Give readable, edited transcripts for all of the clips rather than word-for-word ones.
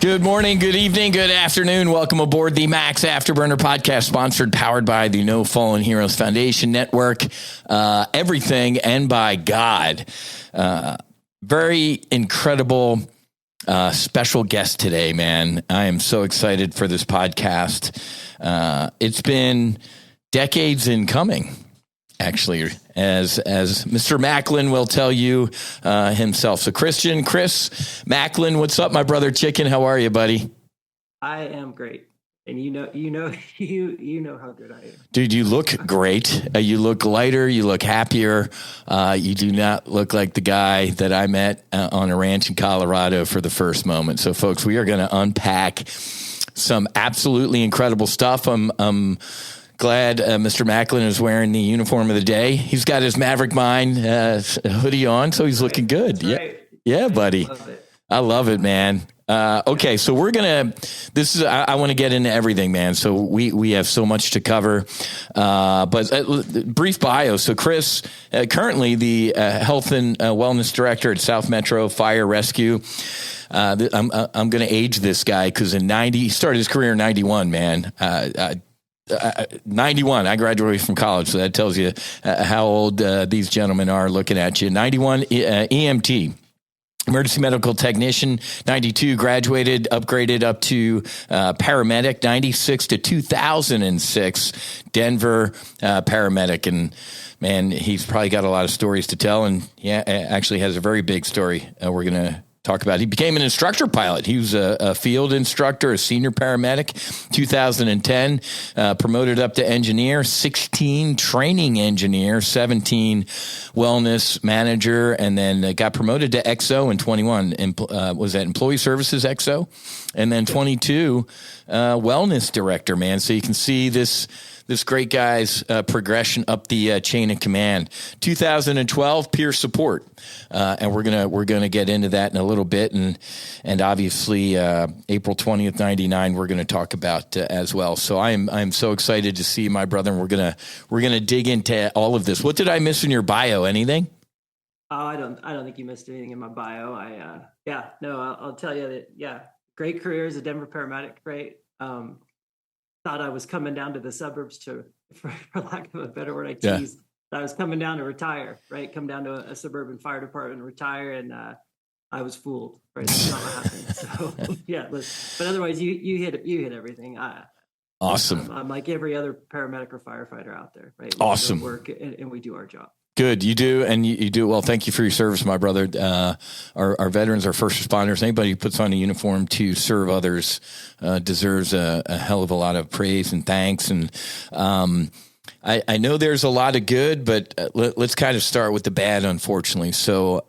Good morning, good evening, good afternoon. Welcome aboard the Max Afterburner podcast, sponsored, powered by the No Fallen Heroes Foundation Network, everything, and by God. Very incredible special guest today, man. I am so excited for this podcast. It's been decades in coming, actually, as Mr. Macklin will tell you himself. So Chris Macklin, what's up, my brother Chicken? How are you, buddy? I am great. And you know how good I am. Dude, you look great. You look lighter. You look happier. You do not look like the guy that I met on a ranch in Colorado for the first moment. So, folks, we are going to unpack some absolutely incredible stuff. I'm glad Mr. Macklin is wearing the uniform of the day. He's got his Maverick Mind hoodie on, so he's looking good. Right. Yeah, buddy. I love it, man. Okay, so I want to get into everything, man. So we have so much to cover, but brief bio. So Chris, currently the health and wellness director at South Metro Fire Rescue. I'm going to age this guy because he started his career in 91, man. 91, I graduated from college, so that tells you how old these gentlemen are looking at you. 91 EMT. Emergency medical technician. 92, graduated, upgraded up to paramedic. 96 to 2006, Denver paramedic. And man, he's probably got a lot of stories to tell. And yeah, actually has a very big story we're going to talk about. He became an instructor pilot. He was a field instructor, a senior paramedic. 2010, promoted up to engineer. 16, training engineer. 17, wellness manager, and then got promoted to XO in 21. Was that employee services XO? And then 22, wellness director, man. So you can see this great guy's progression up the chain of command. 2012, peer support, and we're gonna get into that in a little bit, and obviously April 20th, 99, we're gonna talk about as well. So I'm so excited to see my brother, and we're gonna dig into all of this. What did I miss in your bio? Anything? Oh, I don't think you missed anything in my bio. I'll tell you that. Yeah, great career as a Denver paramedic. Great. Thought I was coming down to the suburbs for lack of a better word, I teased. Yeah. I was coming down to retire, right? Come down to a suburban fire department and retire, and I was fooled, right? That's not what happened. So yeah, but otherwise, you hit everything. Awesome. I'm like every other paramedic or firefighter out there, right? We awesome. Work and we do our job. Good. You do. And you do well. Thank you for your service, my brother. Our veterans, our first responders, anybody who puts on a uniform to serve others deserves a hell of a lot of praise and thanks. And I know there's a lot of good, but let's kind of start with the bad, unfortunately. So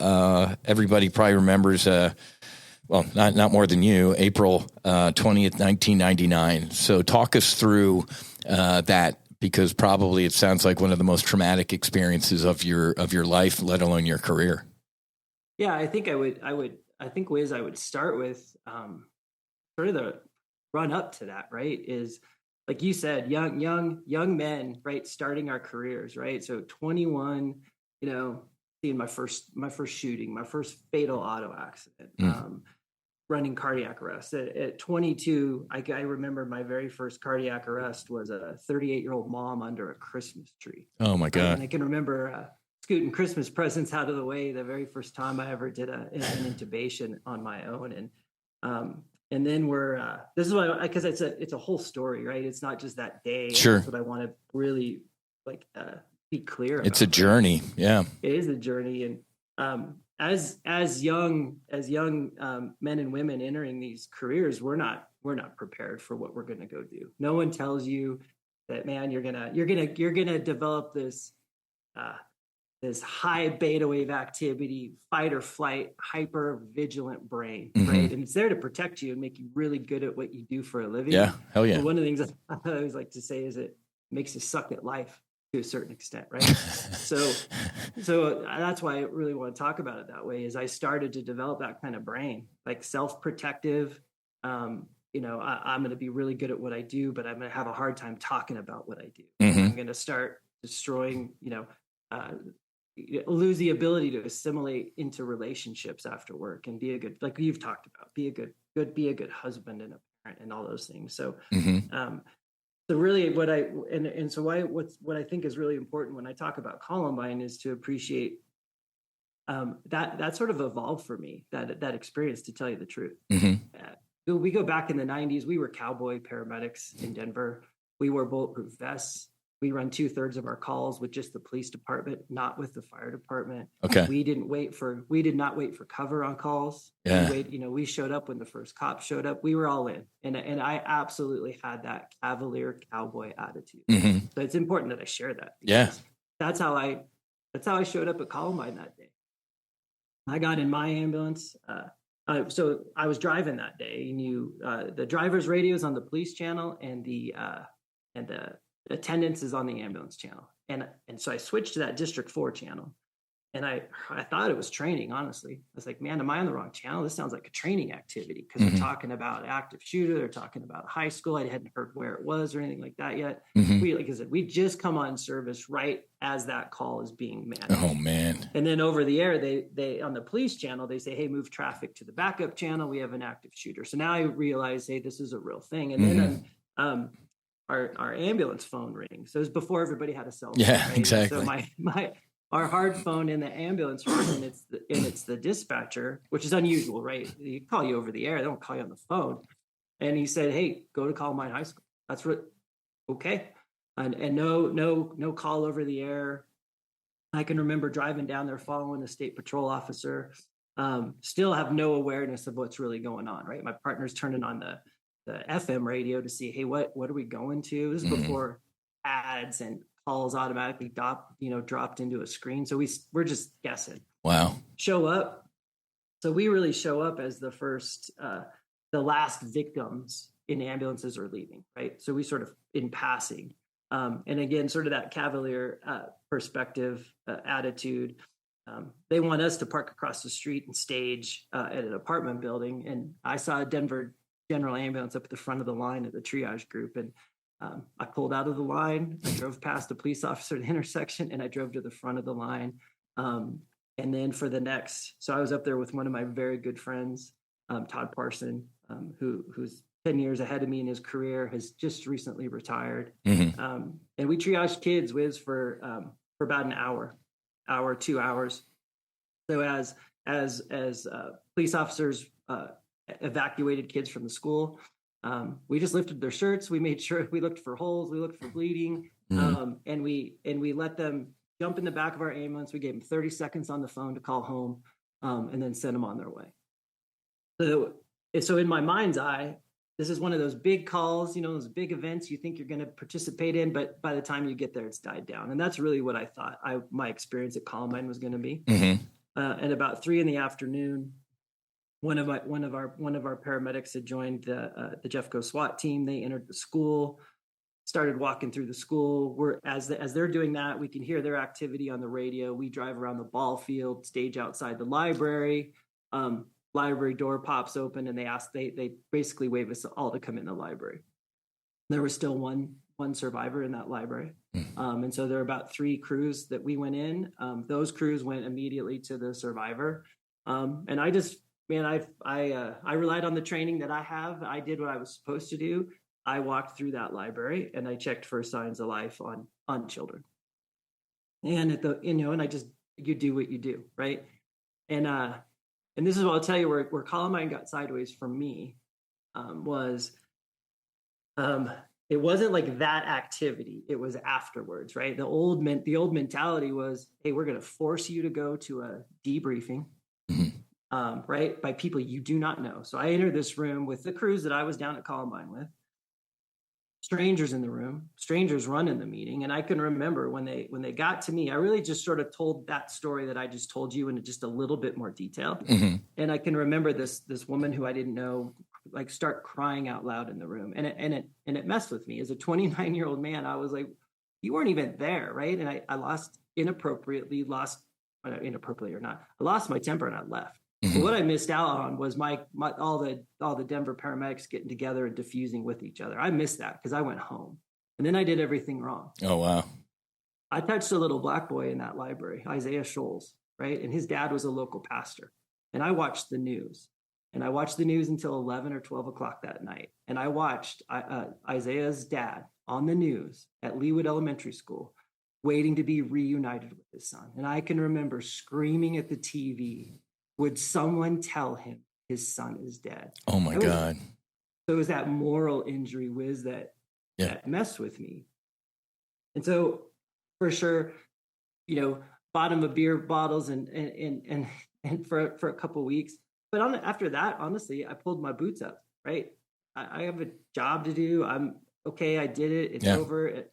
everybody probably remembers, not more than you, April 20th, 1999. So talk us through that. Because probably it sounds like one of the most traumatic experiences of your life, let alone your career. Yeah, I think Whiz, I would start with sort of the run up to that, right? Is like you said, young men, right, starting our careers, right? So 21, seeing my first shooting, my first fatal auto accident. Running cardiac arrest at 22. I remember my very first cardiac arrest was a 38-year-old mom under a Christmas tree. Oh my God. And I can remember scooting Christmas presents out of the way the very first time I ever did an intubation on my own. And then this is why, because it's a whole story, right? It's not just that day. Sure. That's what I want to really be clear about. It's a journey. Yeah. It is a journey. And as young men and women entering these careers, we're not prepared for what we're going to go do. No one tells you that, man, you're gonna develop this high beta wave activity, fight or flight, hyper vigilant brain, right? And it's there to protect you and make you really good at what you do for a living. Yeah, hell yeah. But one of the things I always like to say is it makes you suck at life to a certain extent, right? so that's why I really want to talk about it that way. Is I started to develop that kind of brain, like self-protective. I'm going to be really good at what I do, but I'm going to have a hard time talking about what I do. I'm going to start destroying, lose the ability to assimilate into relationships after work and be a good, like you've talked about, be a good husband and a parent and all those things. So, so really what I think is really important when I talk about Columbine is to appreciate that sort of evolved for me, that experience, to tell you the truth. We go back in the 90s, we were cowboy paramedics in Denver. We wore bulletproof vests. We run 2/3 of our calls with just the police department, not with the fire department. Okay. We did not wait for cover on calls. Yeah. We showed up when the first cop showed up. We were all in. And I absolutely had that cavalier cowboy attitude. So it's important that I share that. Yeah. That's how I showed up at Columbine that day. I got in my ambulance. So I was driving that day, and the driver's radio is on the police channel, and the attendance is on the ambulance channel. And so I switched to that District 4 channel, and I thought it was training, honestly. I was like, man, am I on the wrong channel? This sounds like a training activity, because they're talking about active shooter. They're talking about high school. I hadn't heard where it was or anything like that yet. Like I said, we just come on service right as that call is being managed. Oh, man. And then over the air, they on the police channel, they say, hey, move traffic to the backup channel. We have an active shooter. So now I realize, hey, this is a real thing. And then our ambulance phone rings. So it was before everybody had a cell phone. Yeah, right? exactly. So our hard phone in the ambulance room, and it's the dispatcher, which is unusual, right? They call you over the air. They don't call you on the phone. And he said, hey, go to Columbine High School. That's what, okay. And no call over the air. I can remember driving down there following the state patrol officer. Still have no awareness of what's really going on, right? My partner's turning on the FM radio to see, hey, what are we going to? This is before ads and calls automatically dropped into a screen. So we're just guessing. Wow. Show up. So we really show up as the first, the last victims in ambulances are leaving, right? So we sort of in passing. And again, sort of that cavalier perspective, attitude. They want us to park across the street and stage at an apartment building. And I saw a Denver General Ambulance up at the front of the line at the triage group. And I pulled out of the line. I drove past a police officer at the intersection, and I drove to the front of the line. And then so I was up there with one of my very good friends, Todd Parson, who's 10 years ahead of me in his career, has just recently retired. And we triaged kids, Whiz, for about an hour, 2 hours. So as police officers evacuated kids from the school, we just lifted their shirts. We made sure we looked for holes, we looked for bleeding, and we let them jump in the back of our ambulance. We gave them 30 seconds on the phone to call home, and then send them on their way. So in my mind's eye, this is one of those big calls, those big events you think you're going to participate in, but by the time you get there, it's died down. And that's really what I thought my experience at Columbine was going to be. And about 3 p.m, one of our paramedics had joined the Jeffco SWAT team. They entered the school, started walking through the school. As they're doing that, we can hear their activity on the radio. We drive around the ball field, stage outside the library. Library door pops open, and they basically wave us all to come in the library. There was still one survivor in that library. And so there are about 3 crews that we went in. Those crews went immediately to the survivor. And I just, man, I relied on the training that I have. I did what I was supposed to do. I walked through that library, and I checked for signs of life on children. And you do what you do, right? And this is what I'll tell you where Columbine got sideways for me, was it wasn't like that activity. It was afterwards, right? The old mentality was, hey, we're going to force you to go to a debriefing, right? By people you do not know. So I entered this room with the crews that I was down at Columbine with. Strangers in the room, strangers running the meeting. And I can remember when they got to me, I really just sort of told that story that I just told you in just a little bit more detail. And I can remember this woman who I didn't know, like, start crying out loud in the room. And it messed with me. As a 29-year-old man, I was like, you weren't even there, right? And I lost inappropriately or not, I lost my temper and I left. But what I missed out on was all the Denver paramedics getting together and diffusing with each other. I missed that because I went home, and then I did everything wrong. Oh, wow. I touched a little black boy in that library, Isaiah Scholes, right? And his dad was a local pastor. And I watched the news. And I watched the news until 11 or 12 o'clock that night. And I watched Isaiah's dad on the news at Leawood Elementary School, waiting to be reunited with his son. And I can remember screaming at the TV, would someone tell him his son is dead? Oh, my God. So it was that moral injury, Whiz, that messed with me. And so for sure, bottom of beer bottles and for a couple of weeks. But after that, honestly, I pulled my boots up, right? I have a job to do. I'm okay. I did it. It's over. It's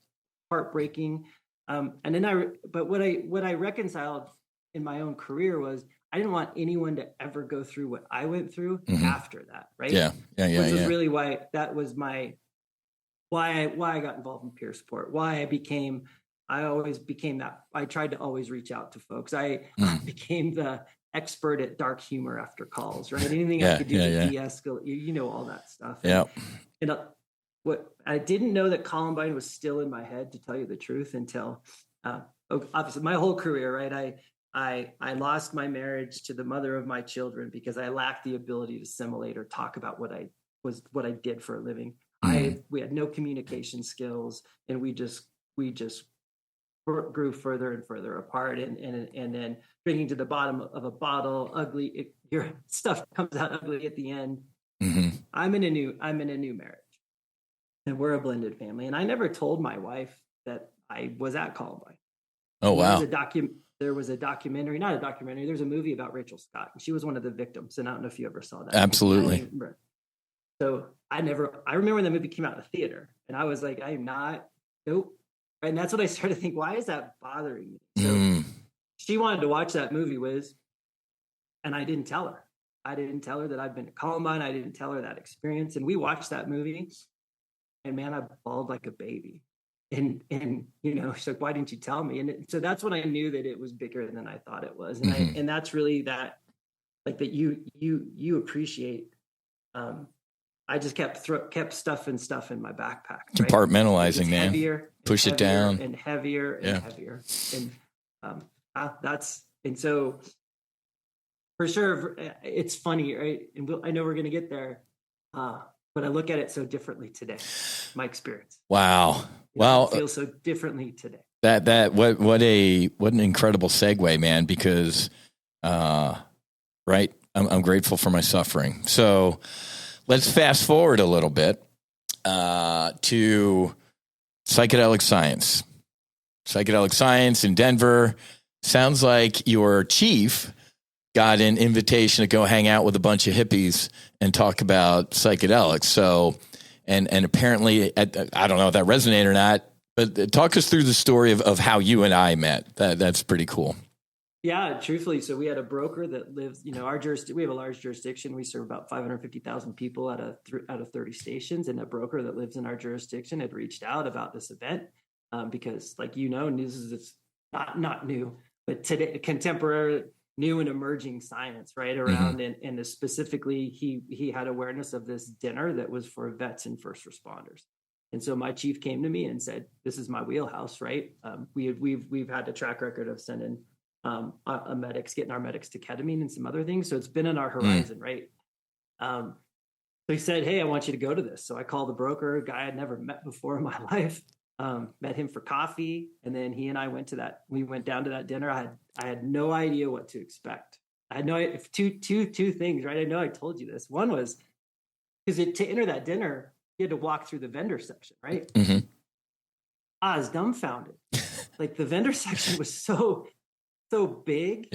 heartbreaking. And then but what I reconciled in my own career was I didn't want anyone to ever go through what I went through after that, right? Which is really why that was why I got involved in peer support, why I always became that. I tried to always reach out to folks. I became the expert at dark humor after calls, right? Anything I could do to de-escalate, all that stuff. And what I didn't know that Columbine was still in my head, to tell you the truth, until obviously my whole career, right? I lost my marriage to the mother of my children because I lacked the ability to assimilate or talk about what I did for a living. We had no communication skills, and we just grew further and further apart, and then drinking to the bottom of a bottle, ugly. Your stuff comes out ugly at the end. I'm in a new marriage, and we're a blended family. And I never told my wife that I was at Columbine. Oh, wow. There was a documentary, not a documentary. There's a movie about Rachel Scott, and she was one of the victims. And I don't know if you ever saw that. Absolutely. So I remember when the movie came out in the theater, and I was like, I'm not, nope. And that's what I started to think, why is that bothering me? So she wanted to watch that movie, Whiz, and I didn't tell her. I didn't tell her that I've been to Columbine. I didn't tell her that experience. And we watched that movie, and man, I bawled like a baby. And she's like, why didn't you tell me? And so that's when I knew that it was bigger than I thought it was. And and that's really that, like, that you appreciate. I just kept stuffing stuff in my backpack. Right? Compartmentalizing, man. Heavier, push it down, and heavier and heavier. And and so for sure, it's funny, right? And I know we're going to get there, but I look at it so differently today. My experience. Wow. Wow. I feel so differently today. What an incredible segue, man, because, right. I'm grateful for my suffering. So let's fast forward a little bit, to psychedelic science. Psychedelic science in Denver. Sounds like your chief got an invitation to go hang out with a bunch of hippies and talk about psychedelics. So, and apparently, I don't know if that resonated or not, but talk us through the story of how you and I met. That's pretty cool. Yeah, truthfully. So we had a broker that lives, we have a large jurisdiction. We serve about 550,000 people out of 30 stations. And a broker that lives in our jurisdiction had reached out about this event because, like, news is not new, but today, contemporary, new and emerging science, right, around. And specifically, he had awareness of this dinner that was for vets and first responders. And so my chief came to me and said, this is my wheelhouse, right? We've had a track record of sending getting our medics to ketamine and some other things. So it's been on our horizon, right? So he said, hey, I want you to go to this. So I called the broker, a guy I'd never met before in my life, met him for coffee. And then he and I we went down to that dinner. I had no idea what to expect. I had two things, right? I know I told you this. One was because to enter that dinner, you had to walk through the vendor section, right? I was dumbfounded. Like, the vendor section was so big,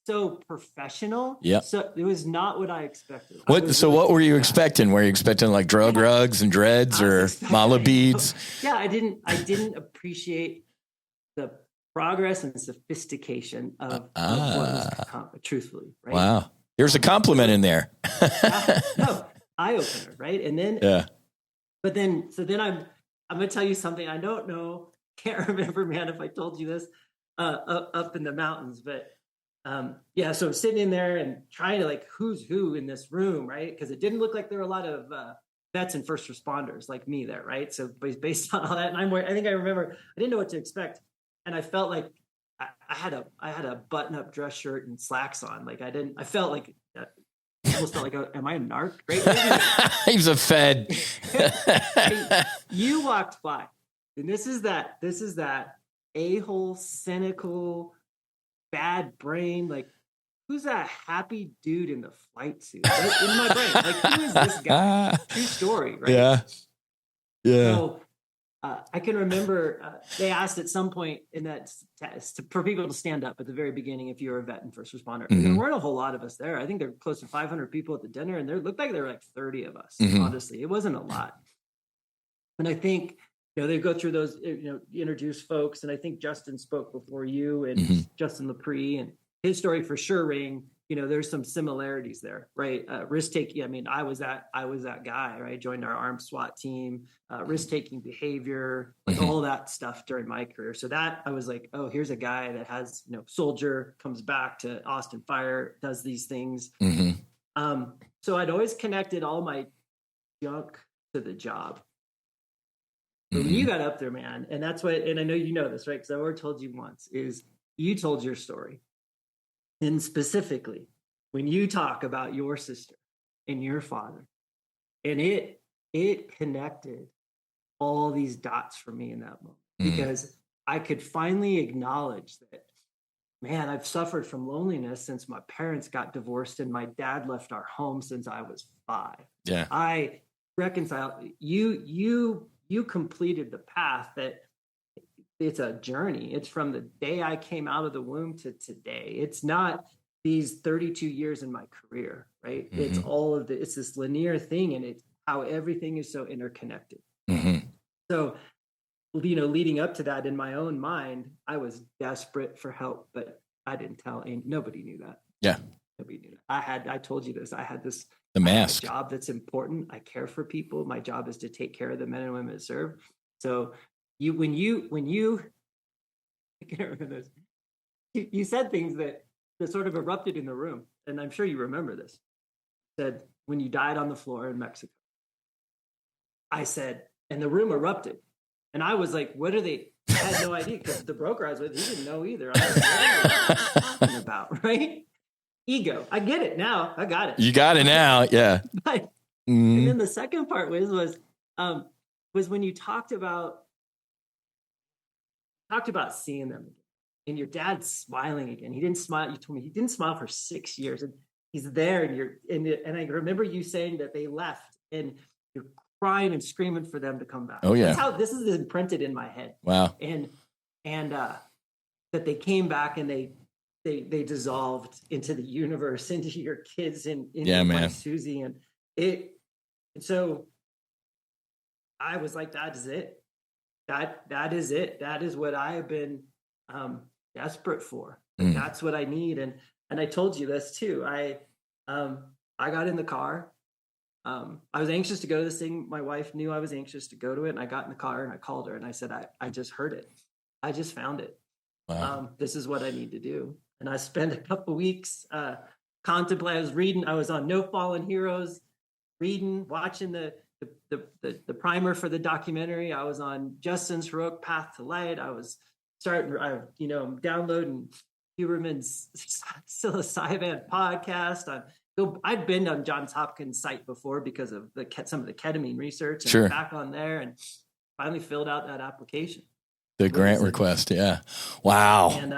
so professional. So it was not what I expected. What were you expecting? Were you expecting like rugs and dreads or mala beads? Yeah, I didn't appreciate the progress and sophistication of what was truthfully, right? Wow, there's a compliment in there. No, eye opener, right? And then but then I'm going to tell you something. I don't know, can't remember, man, if I told you this. Up in the mountains, but so I'm sitting in there and trying to, like, who's who in this room, right? Because it didn't look like there were a lot of vets and first responders like me there, right? So based on all that, and I think I remember, I didn't know what to expect. and I felt like I had a button up dress shirt and slacks on. Like I felt like almost felt like, am I a narc? Right? He's a Fed. You walked by, and this is that a-hole, cynical, bad brain. Like, who's that happy dude in the flight suit? Right? In my brain, like, who is this guy? True story, right? Yeah. So I can remember they asked at some point in that test for people to stand up at the very beginning if you're a vet and first responder. Mm-hmm. There weren't a whole lot of us there. I think there were close to 500 people at the dinner, and there looked like there were like 30 of us. Mm-hmm. Honestly, it wasn't a lot. And I think they go through those, introduce folks, and I think Justin spoke before you, and mm-hmm. Justin Lepre, and his story for sure rang. There's some similarities there, right? Risk taking. I mean, I was that guy, right? Joined our armed SWAT team, risk taking behavior, like mm-hmm. all that stuff during my career. So that I was like, oh, here's a guy that has, soldier, comes back to Austin Fire, does these things. Mm-hmm. So I'd always connected all my junk to the job. But mm-hmm. when you got up there, man, and that's what, and I know you know this, right? Because I already told you once, is you told your story. And specifically, when you talk about your sister and your father, and it connected all these dots for me in that moment, because I could finally acknowledge that, man, I've suffered from loneliness since my parents got divorced and my dad left our home since I was 5. Yeah, I reconciled. You completed the path that. It's a journey. It's from the day I came out of the womb to today. It's not these 32 years in my career, right? Mm-hmm. It's this linear thing, and it's how everything is so interconnected. Mm-hmm. So, leading up to that in my own mind, I was desperate for help, but I didn't tell, and nobody knew that. Yeah. Nobody knew that. I told you this, I had this the mask job that's important. I care for people. My job is to take care of the men and women that serve. So when you I can't remember this, you said things that sort of erupted in the room, and I'm sure you remember this. You said, when you died on the floor in Mexico. I said, and the room erupted, and I was like, what are they? I had no idea, because the broker I was with, he didn't know either. I was like, what are you talking about, right? Ego. I get it now. I got it. You got it now. Yeah. And then the second part was when you talked about seeing them again, and your dad's smiling again. He didn't smile. You told me he didn't smile for 6 years, and he's there, and I remember you saying that they left, and you're crying and screaming for them to come back. Oh yeah. That's how this is imprinted in my head. Wow. And that they came back, and they dissolved into the universe, into your kids, and into my Susie, and so I was like, that is it. That is it. That is what I have been desperate for. That's what I need. And I told you this too. I got in the car. I was anxious to go to this thing. My wife knew I was anxious to go to it, and I got in the car and I called her and I said, I just heard it. I just found it. Wow. This is what I need to do. And I spent a couple weeks contemplating. I was reading. I was on No Fallen Heroes, reading, watching the primer for the documentary. I was on Justin's heroic path to light. I was downloading Huberman's psilocybin podcast. I'd been on Johns Hopkins site before because of some of the ketamine research, and sure. Back on there, and finally filled out that application. The grant request. Yeah. Wow. And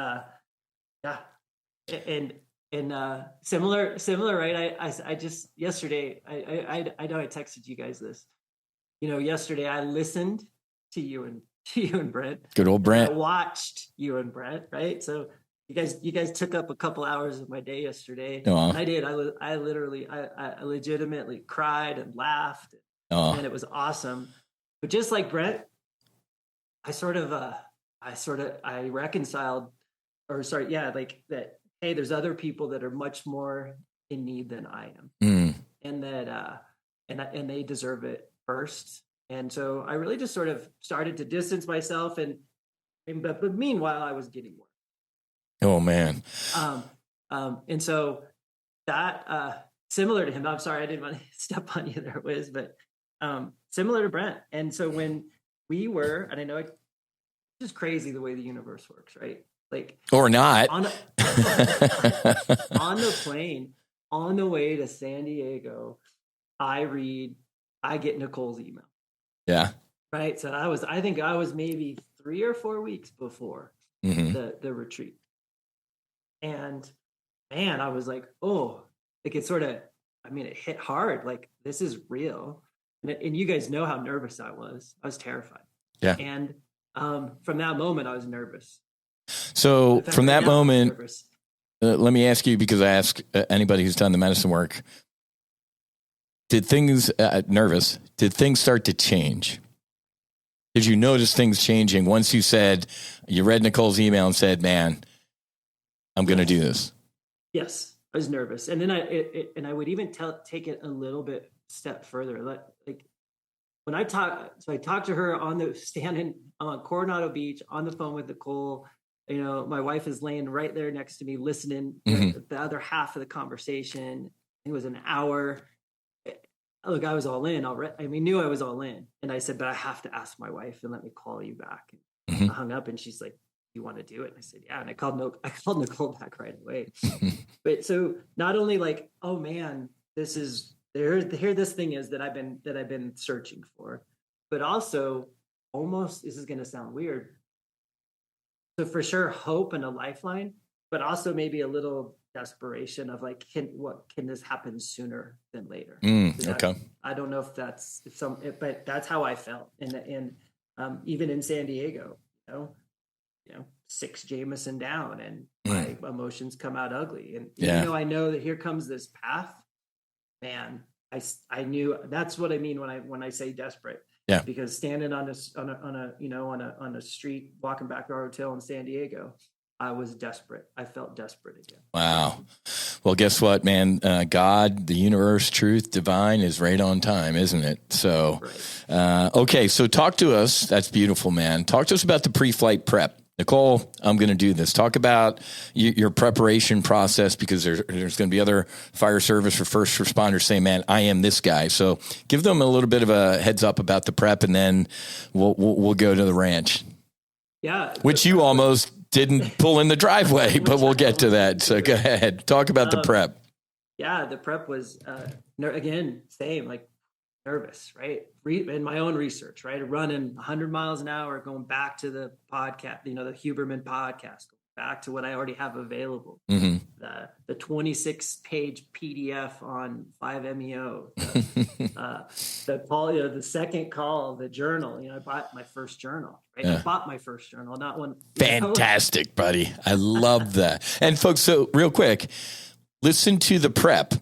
and similar, right? I just yesterday, I know I texted you guys this. Yesterday I listened to you and Brent. Good old Brent. I watched you and Brent, right? So you guys took up a couple hours of my day yesterday. And I did. I literally, I legitimately cried and laughed, and it was awesome. But just like Brent, I reconciled, like that. Hey, there's other people that are much more in need than I am, and that and they deserve it first. And so I really just sort of started to distance myself, but meanwhile I was getting work. Oh man. And so that similar to him. I'm sorry, I didn't want to step on you there, Whiz, but similar to Brent. And so when we were, and I know just crazy the way the universe works, right? Like, or not. On the plane, on the way to San Diego, I get Nicole's email. Yeah. Right. So I think I was maybe 3 or 4 weeks before the retreat. And man, I was like, oh, like it it hit hard. Like, this is real. And you guys know how nervous I was. I was terrified. Yeah. And from that moment, I was nervous. So from that moment, let me ask you, because I ask anybody who's done the medicine work, did things start to change? Did you notice things changing once you read Nicole's email and said, man, I'm going to do this? Yes, I was nervous. And then I would even take it a little bit step further. Like when I talked to her standing on Coronado Beach on the phone with Nicole. You know, my wife is laying right there next to me, listening to the other half of the conversation. It was an hour. Look, I was all in already. I knew I was all in. And I said, but I have to ask my wife and let me call you back. And I hung up and she's like, you want to do it? And I said, yeah. And I called Nicole back right away. But so not only like, oh man, this thing is that I've been searching for, but also almost, this is going to sound weird. So for sure, hope and a lifeline, but also maybe a little desperation of like, can this happen sooner than later? Okay. I don't know if but that's how I felt. And even in San Diego, you know, 6 Jameson down and my emotions come out ugly. And even though I know that here comes this path, man, I knew that's what I mean when I say desperate. Yeah. Because standing on a street, walking back to our hotel in San Diego, I was desperate. I felt desperate again. Wow. Well, guess what, man? God, the universe, truth, divine is right on time, isn't it? So, okay. So talk to us. That's beautiful, man. Talk to us about the pre-flight prep. Nicole, I'm going to do this. Talk about your preparation process, because there's going to be other fire service or first responders saying, man, I am this guy. So give them a little bit of a heads up about the prep, and then we'll go to the ranch. Yeah. Which you almost didn't pull in the driveway, but we'll get to that. So go ahead. Talk about the prep. Yeah. The prep was, again, same, like nervous, right? In my own research, right? Running 100 miles an hour, going back to the podcast, the Huberman podcast, back to what I already have available. The 26-page PDF on 5-MeO, the call, the second call, the journal. I bought my first journal, right? I bought my first journal, not one. Fantastic, buddy. I love that. And folks, so real quick, listen to the prep.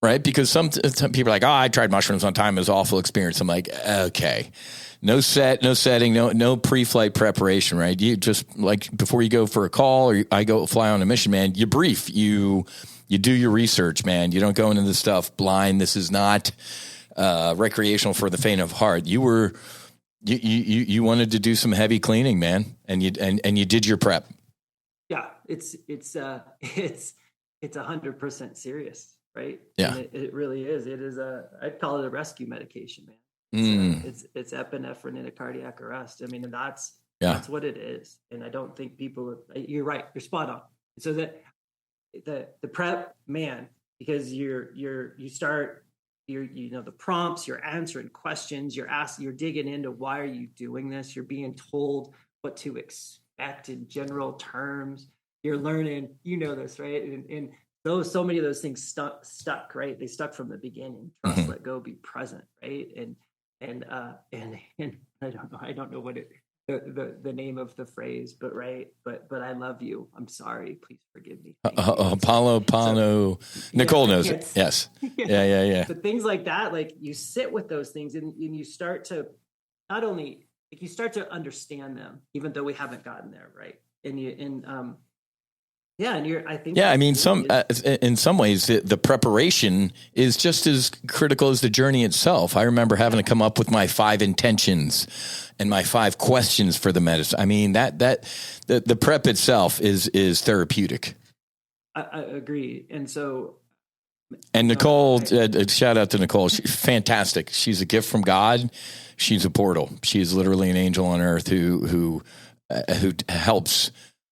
Right? Because some people are like, oh, I tried mushrooms one time. It was an awful experience. I'm like, okay, no setting, no pre-flight preparation, right? You just, like, before you go for a call or I go fly on a mission, man, you brief, you do your research, man. You don't go into this stuff blind. This is not recreational for the faint of heart. You wanted to do some heavy cleaning, man. And you did your prep. Yeah. It's 100% serious. Right. Yeah. And it really is. It is I'd call it a rescue medication, man. It's epinephrine in a cardiac arrest. I mean, and that's what it is. And I don't think you're right. You're spot on. So that the prep, man, because you start, the prompts, you're answering questions, you're digging into why are you doing this? You're being told what to expect in general terms. You're learning, this, right? And so many of those things stuck, right? They stuck from the beginning. Trust, let go, be present, right? And I don't know what the name of the phrase, but right, but I love you. I'm sorry. Please forgive me. Apollo. Nicole knows it. Yes. Yeah. But things like that, like you sit with those things and you start to not only like you start to understand them, even though we haven't gotten there, right? In some ways, the preparation is just as critical as the journey itself. I remember having to come up with my 5 intentions and my 5 questions for the medicine. I mean, the prep itself is therapeutic. I agree. And so And Nicole, shout out to Nicole. She's fantastic. She's a gift from God. She's a portal. She's literally an angel on earth who helps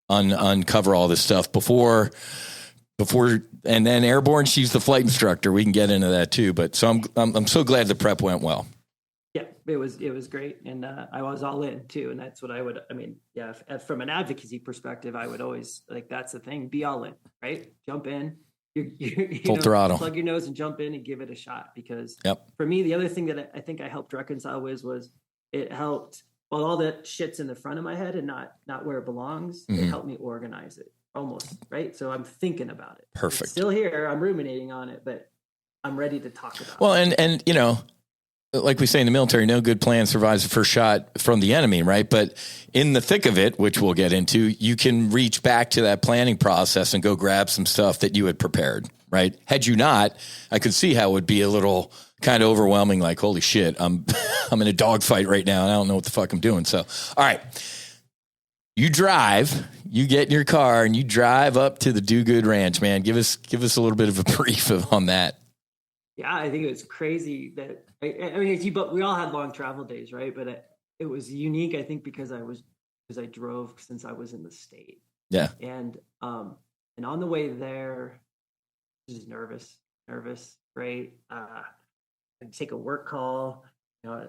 uncover all this stuff before, and then airborne. She's the flight instructor. We can get into that too. But so I'm so glad the prep went well. Yeah, it was great, and I was all in too. And that's what I would. I mean, yeah, from an advocacy perspective, I would always like that's the thing. Be all in, right? Jump in. You Full throttle. Plug your nose and jump in and give it a shot. Because yep. For me, the other thing that I think I helped reconcile with was it helped. Well, all that shit's in the front of my head and not where it belongs. Mm-hmm. It helped me organize it almost, right? So I'm thinking about it. Perfect. It's still here. I'm ruminating on it, but I'm ready to talk about it. Well, and you know, like we say in the military, no good plan survives the first shot from the enemy, right? But in the thick of it, which we'll get into, you can reach back to that planning process and go grab some stuff that you had prepared, right? Had you not, I could see how it would be a little kind of overwhelming, like, holy shit, I'm in a dogfight right now and I don't know what the fuck I'm doing. So, all right. You get in your car and you drive up to the Do Good Ranch, man. Give us a little bit of a brief on that. Yeah, I think it was crazy that I mean, but we all had long travel days, right? But it was unique, I think, because I drove since I was in the state. Yeah. And on the way there, just nervous, right? I'd take a work call, you know,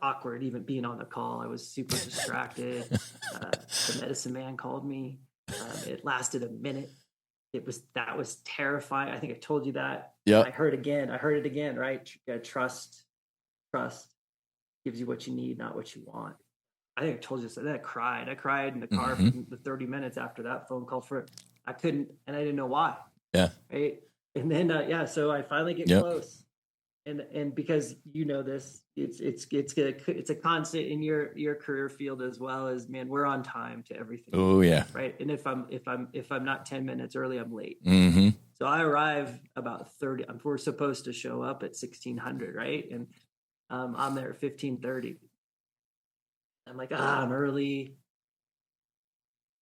awkward even being on the call. I was super distracted. The medicine man called me. It lasted a minute. That was terrifying. I think I told you that. Yeah. I heard it again, right? Trust gives you what you need, not what you want. I think I told you so. Then I cried in the car for the 30 minutes after that phone call I couldn't, and I didn't know why. Yeah. Right. And then, so I finally get close. And because you know this, it's a constant in your career field as well as, man, we're on time to everything. Oh yeah. Right. And if I'm not 10 minutes early, I'm late. Mm-hmm. So I arrive about 30. We're supposed to show up at 1600, right? And I'm there at 15:30. I'm like, I'm early.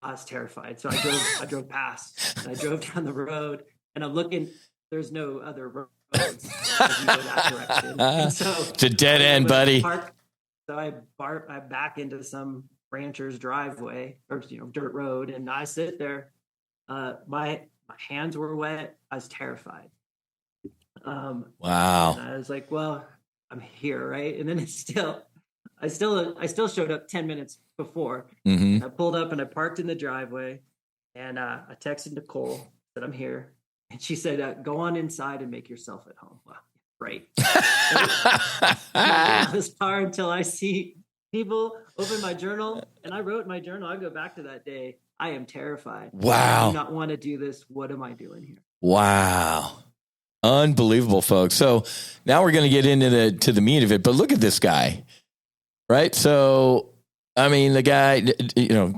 I was terrified. So I drove past and I drove down the road and I'm looking, there's no other roads as you go that direction. And so it's a dead end, buddy. So I back into some rancher's driveway or dirt road, and I sit there. My hands were wet. I was terrified. Wow. And I was like, well, I'm here, right? And then I still showed up 10 minutes before. Mm-hmm. I pulled up and I parked in the driveway, and I texted Nicole that I'm here, and she said, "Go on inside and make yourself at home." Well, great. This car until I see people open my journal, and I wrote in my journal. I go back to that day. I am terrified. Wow. I do not want to do this. What am I doing here? Wow. Unbelievable, folks. So now we're going to get into the meat of it, but look at this guy, right? So, I mean, the guy,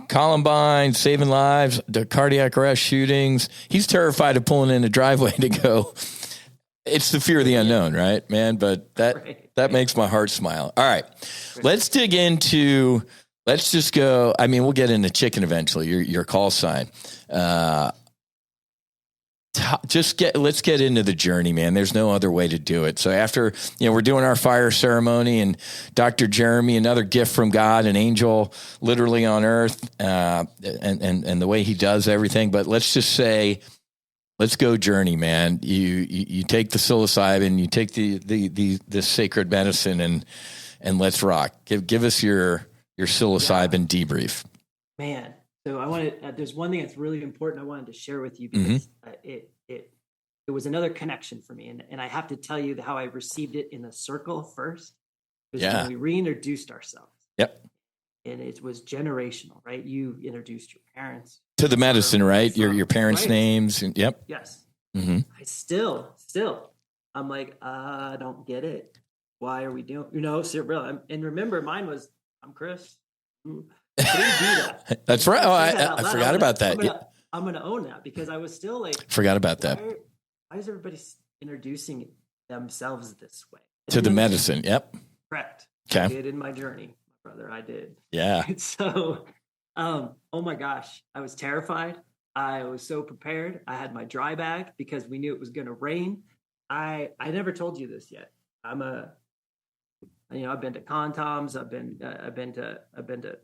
Columbine, saving lives, the cardiac arrest shootings. He's terrified of pulling in a driveway to go. It's the fear of the unknown, right, man? But that makes my heart smile. All right. Let's dig into, let's just go. I mean, we'll get into chicken eventually, your call sign. Let's get into the journey, man. There's no other way to do it. So after, we're doing our fire ceremony, and Dr. Jeremy, another gift from God, an angel literally on earth, and the way he does everything. But let's just say, let's go journey, man. You take the psilocybin, you take the sacred medicine, and let's rock. Give us your psilocybin debrief. Man. So I wanted. There's one thing that's really important I wanted to share with you, because it was another connection for me, and I have to tell you how I received it in the circle first. Because when we reintroduced ourselves. Yep. And it was generational, right? You introduced your parents to the medicine, right? Your parents' names, and yep. Yes. Mm-hmm. I still, I'm like, I don't get it. Why are we doing? So real. And remember, mine was, I'm Chris. I didn't do that. That's right. Oh, I forgot about that. I'm going to own that, because I was still like, forgot about that. Why is everybody introducing themselves this way? To the medicine. Yep. Correct. Okay. I did in my journey, my brother. I did. Yeah. And so, oh my gosh, I was terrified. I was so prepared. I had my dry bag because we knew it was going to rain. I never told you this yet. I've been to contoms. I've been to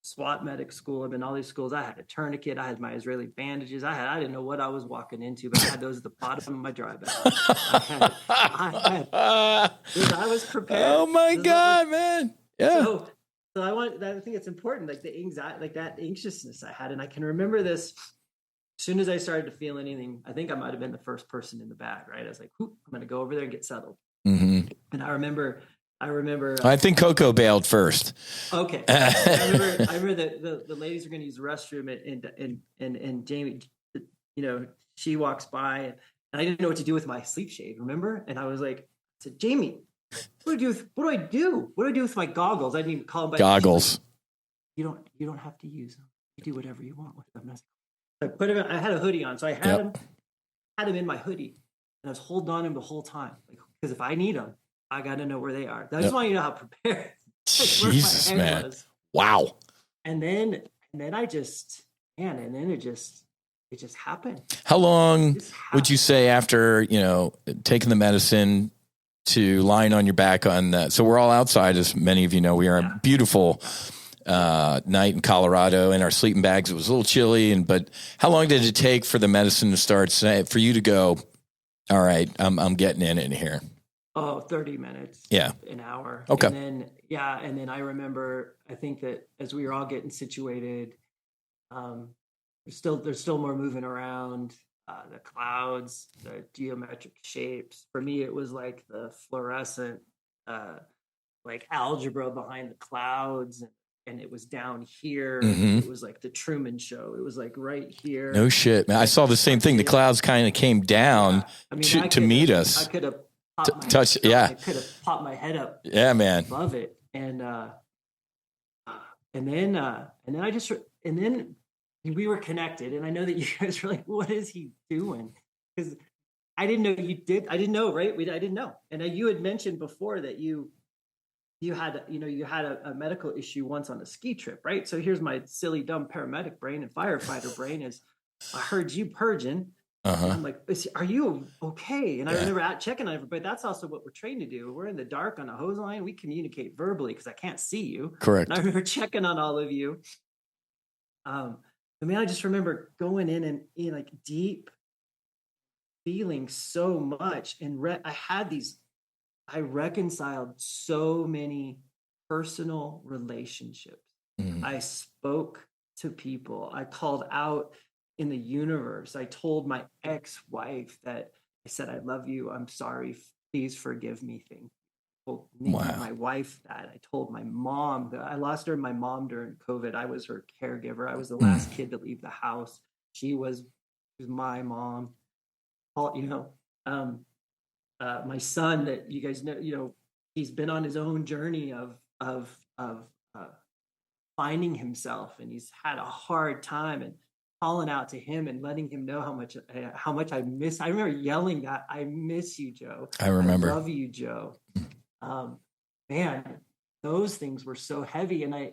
SWAT medic school. I've been to all these schools. I had a tourniquet. I had my Israeli bandages. I didn't know what I was walking into, but I had those at the bottom of my dry bag. I was prepared. Oh my God, man. Yeah. So I think it's important, like the anxiety, like that anxiousness I had. And I can remember this as soon as I started to feel anything. I think I might've been the first person in the bag, right? I was like, I'm going to go over there and get settled. Mm-hmm. And I remember. I think Coco bailed first. Okay. I remember that the ladies were going to use the restroom, and Jamie, she walks by, and I didn't know what to do with my sleep shade. Remember? And I was like, I said, Jamie, what do I do? What do I do with my goggles? I didn't even call them by goggles. You don't have to use them. You do whatever you want with them. I put him. I had a hoodie on, so I had him in my hoodie, and I was holding on to him the whole time, because if I need them, I got to know where they are. I just want you to know how prepared. Jesus, man! Was. Wow. And then it just happened. How long would you say after taking the medicine to lying on your back on that? So we're all outside, as many of you know. We are a beautiful night in Colorado in our sleeping bags. It was a little chilly, but how long did it take for the medicine to start? For you to go, all right, I'm getting in here. Oh, 30 minutes. Yeah. An hour. Okay. And then I remember, I think that as we were all getting situated, there's still more moving around, the clouds, the geometric shapes. For me, it was like the fluorescent, like algebra behind the clouds, and it was down here. Mm-hmm. It was like the Truman Show. It was like right here. No shit, man. I saw the same thing. The clouds kind of came down to meet us. I could have I could have popped my head up. Yeah, man. Love it. And then we were connected, and I know that you guys were like, "What is he doing?" Because I didn't know you did. I didn't know, right? I didn't know. And you had mentioned before that you had a medical issue once on a ski trip, right? So here's my silly, dumb paramedic brain and firefighter brain is, I heard you purging. Uh-huh. I'm like, are you okay? And I remember checking on everybody. That's also what we're trained to do. We're in the dark on a hose line. We communicate verbally because I can't see you. Correct. And I remember checking on all of you. I just remember going in and like deep feeling so much. And I reconciled so many personal relationships. Mm-hmm. I spoke to people. I called out in the universe. I told my ex-wife that I said, I love you. I'm sorry. Please forgive me. Thing. I told my wife that. I told my mom that I lost my mom during COVID. I was her caregiver. I was the last kid to leave the house. She was my mom. My son that you guys know, he's been on his own journey of finding himself, and he's had a hard time, and calling out to him and letting him know how much I miss. I remember yelling that, I miss you, Joe. I remember. I love you, Joe. Man, those things were so heavy. And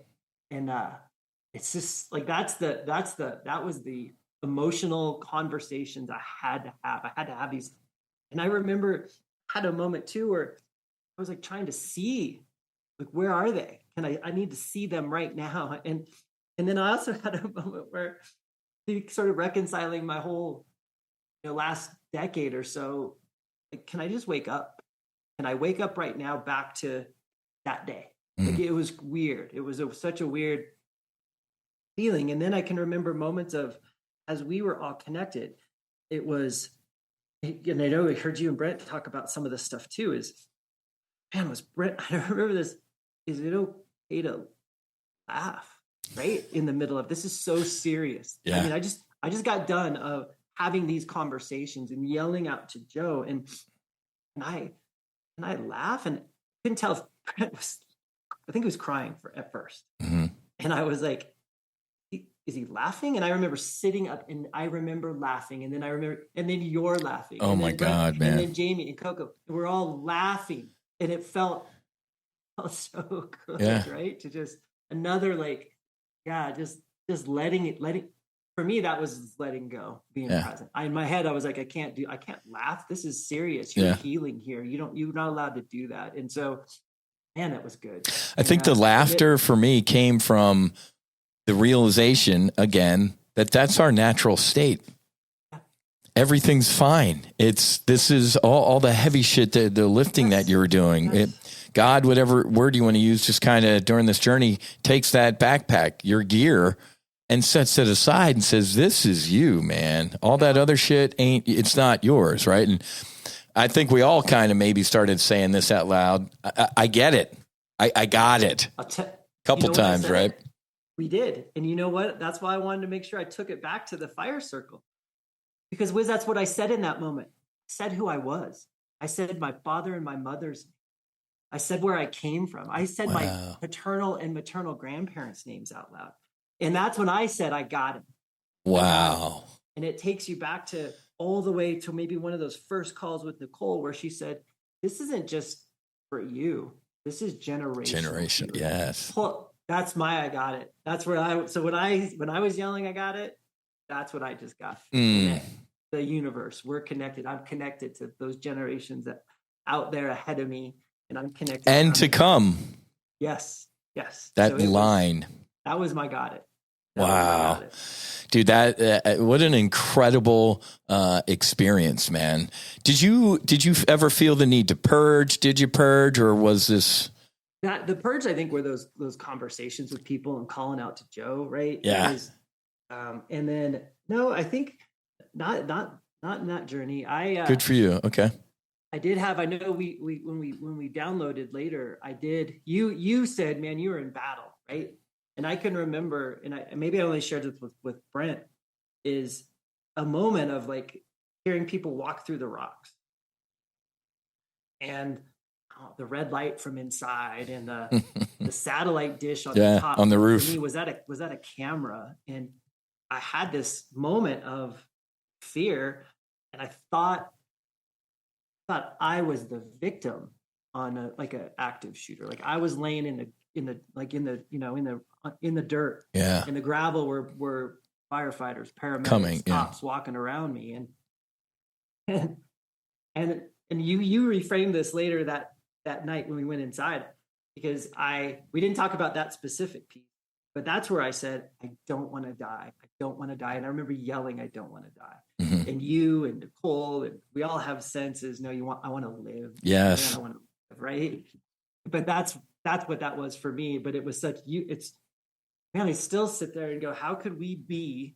it's just like, that was the emotional conversations I had to have. I had to have these. And I remember I had a moment too, where I was like trying to see, like, where are they? I need to see them right now. And then I also had a moment where sort of reconciling my whole last decade or so. Like, can I just wake up? Can I wake up right now back to that day? Like, it was weird. It was such a weird feeling. And then I can remember moments of, as we were all connected, it was, and I know I heard you and Brent talk about some of this stuff too, was Brent, I remember this, is it okay to laugh? Right in the middle of this is so serious. Yeah. I mean, I just got done of having these conversations and yelling out to Joe, and I laugh, and I couldn't tell if Brent I think he was crying at first. Mm-hmm. And I was like, is he laughing? And I remember sitting up, and I remember laughing, and then you're laughing. Oh my God, man. And then Jamie and Coco, we're all laughing, and it felt so good, right? To just another, like, just letting for me, that was letting go, being present. In my head, I was like, I can't laugh. This is serious. You're healing here. You're not allowed to do that. And so, man, that was good. I think the laughter for me came from the realization again, that that's our natural state. Everything's fine. This is all the heavy shit, the lifting that you were doing. God, whatever word you want to use, just kind of during this journey takes that backpack, your gear, and sets it aside and says, this is you, man. All that other shit it's not yours. Right. And I think we all kind of maybe started saying this out loud. I get it. I got it. Couple times, right? We did. And you know what? That's why I wanted to make sure I took it back to the fire circle. Because Whiz, that's what I said in that moment. I said who I was. I said my father and my mother's. I said where I came from. I said my paternal and maternal grandparents' names out loud. And that's when I said, I got it. Wow. And it takes you back to all the way to maybe one of those first calls with Nicole where she said, this isn't just for you. This is generational. Yes. That's my, I got it. That's where so when I was yelling, I got it. That's what I just got. The universe, we're connected. I'm connected to those generations that out there ahead of me, and I'm connected. And to come. Yes. That line. That was my got it. Wow. Dude, that what an incredible experience, man. Did you ever feel the need to purge? Did you purge, or was this? The purge, I think, were those conversations with people and calling out to Joe, right? Yeah. And then no, I think not in that journey. Good for you. Okay. I did have. I know we when we downloaded later, I did. You said, man, you were in battle, right? And I can remember, and maybe I only shared this with Brent, is a moment of like hearing people walk through the rocks and the red light from inside and the satellite dish on the top on the roof. For me, was that a camera? And I had this moment of fear, and I thought I was the victim on an active shooter. Like I was laying in the dirt, in the gravel where firefighters, paramedics, cops walking around me, and you reframed this later that night when we went inside, because we didn't talk about that specific piece, but that's where I said, I don't want to die. I don't want to die. And I remember yelling, I don't want to die. Mm-hmm. And you and Nicole, and we all have senses. No, I want to live. Yes. I want to live, right? But that's what that was for me. But it was I still sit there and go, how could we be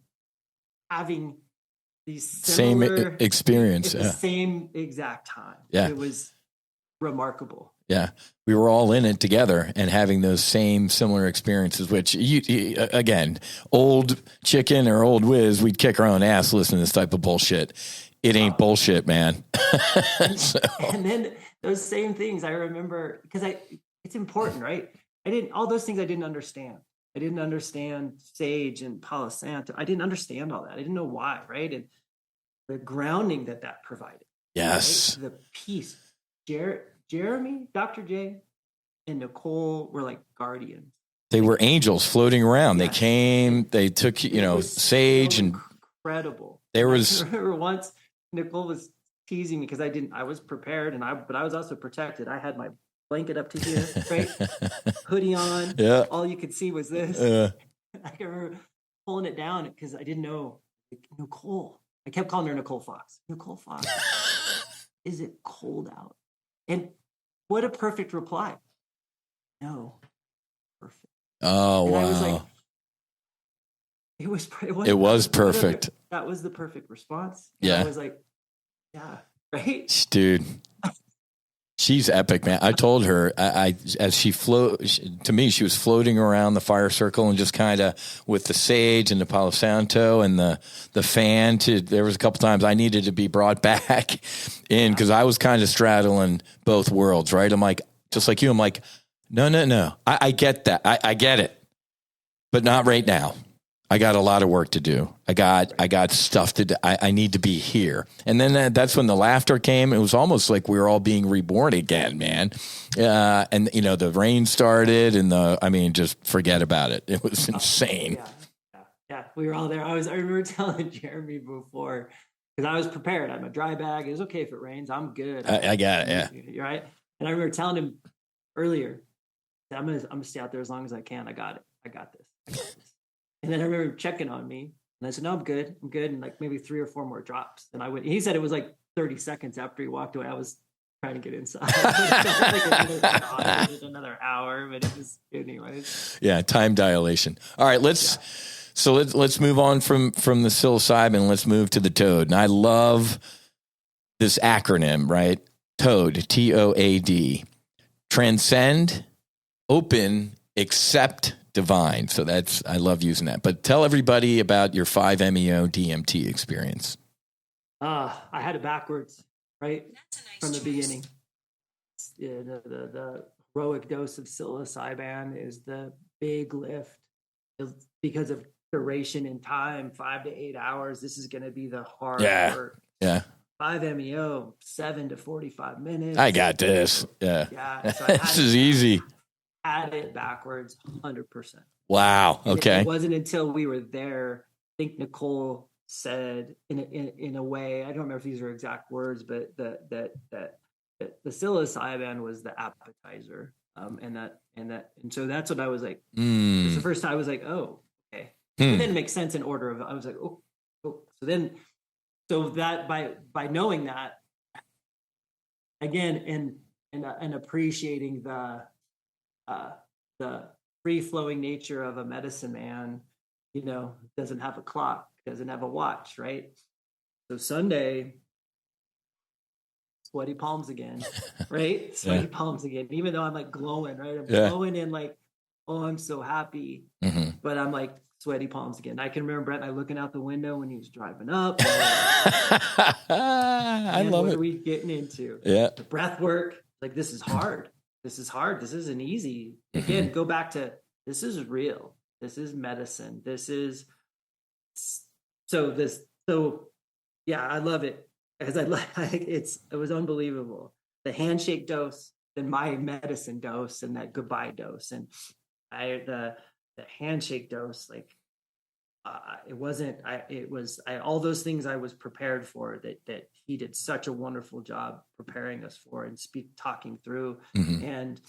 having these similar same experience at the same exact time? Yeah. It was remarkable. Yeah. We were all in it together and having those similar experiences, which you again, old chicken or old Whiz, we'd kick our own ass listening to this type of bullshit. It ain't bullshit, man. And then those same things I remember, because it's important, right? All those things I didn't understand. I didn't understand sage and Palo Santo. I didn't understand all that. I didn't know why, right? And the grounding that provided. Yes. Right? The peace. Jeremy, Dr. J, and Nicole were like guardians. They were angels floating around. Yeah. They came, they took, sage, so and incredible. I remember once Nicole was teasing me because I was prepared but I was also protected. I had my blanket up to here, right? Hoodie on. Yeah. All you could see was this. I can remember pulling it down because I didn't know. Nicole. I kept calling her Nicole Fox. Nicole Fox. Is it cold out? And what a perfect reply. No. Perfect. Oh, and wow. I was like, it was perfect. That was the perfect response. And yeah. I was like, yeah, right? Dude. She's epic, man. I told her, as she to me, she was floating around the fire circle and just kind of with the sage and the Palo Santo and the fan. There was a couple times I needed to be brought back in because I was kind of straddling both worlds, right? I'm like, just like you, I'm like, no. I get that. I get it, but not right now. I got a lot of work to do. I got stuff to do. I need to be here. And then that's when the laughter came. It was almost like we were all being reborn again, man. And the rain started and just forget about it. It was insane. Yeah. Yeah, we were all there. I remember telling Jeremy before, because I was prepared. I'm a dry bag. It's okay if it rains. I'm good. I got it. Yeah. You're right. And I remember telling him earlier, I'm gonna stay out there as long as I can. I got it. I got this. I got this. And then I remember checking on me, and I said, "No, I'm good. I'm good." And like maybe 3 or 4 more drops. And I went. He said it was like 30 seconds after he walked away. I was trying to get inside. It felt like another hour, but it was anyways. Yeah, time dilation. All right, let's move on from the psilocybin. Let's move to the toad. And I love this acronym, right? TOAD, TOAD. Transcend, open, accept, divine. So I love using that. But tell everybody about your 5-MeO DMT experience. I had it backwards, right? From the beginning. Yeah, the heroic dose of psilocybin is the big lift because of duration in time, 5 to 8 hours. This is going to be the hard work. Yeah. 5-MeO, 7 to 45 minutes. I got this. Yeah. Yeah. So this is easy. Had it backwards, 100%. Wow. Okay. It wasn't until we were there. I think Nicole said in a way, I don't remember if these are exact words, but that the psilocybin was the appetizer. And so that's what I was like. It's the first time I was like, oh, okay. It didn't make sense in order of, I was like, oh. So that by knowing that, again, and appreciating the free flowing nature of a medicine man, doesn't have a clock, doesn't have a watch, right? So Sunday, sweaty palms again, right? Sweaty palms again, even though I'm like glowing, right? I'm glowing in like, oh, I'm so happy. But I'm like sweaty palms again. I can remember Brett and I looking out the window when he was driving up. I love it. What are we getting into? Yeah. The breath work. Like, this is hard. This is hard. This isn't easy. Again, go back to, this is real. This is medicine. Yeah, I love it. Because it was unbelievable. The handshake dose, then my medicine dose, and that goodbye dose. And the handshake dose, like, all those things I was prepared for, that he did such a wonderful job preparing us for and talking through and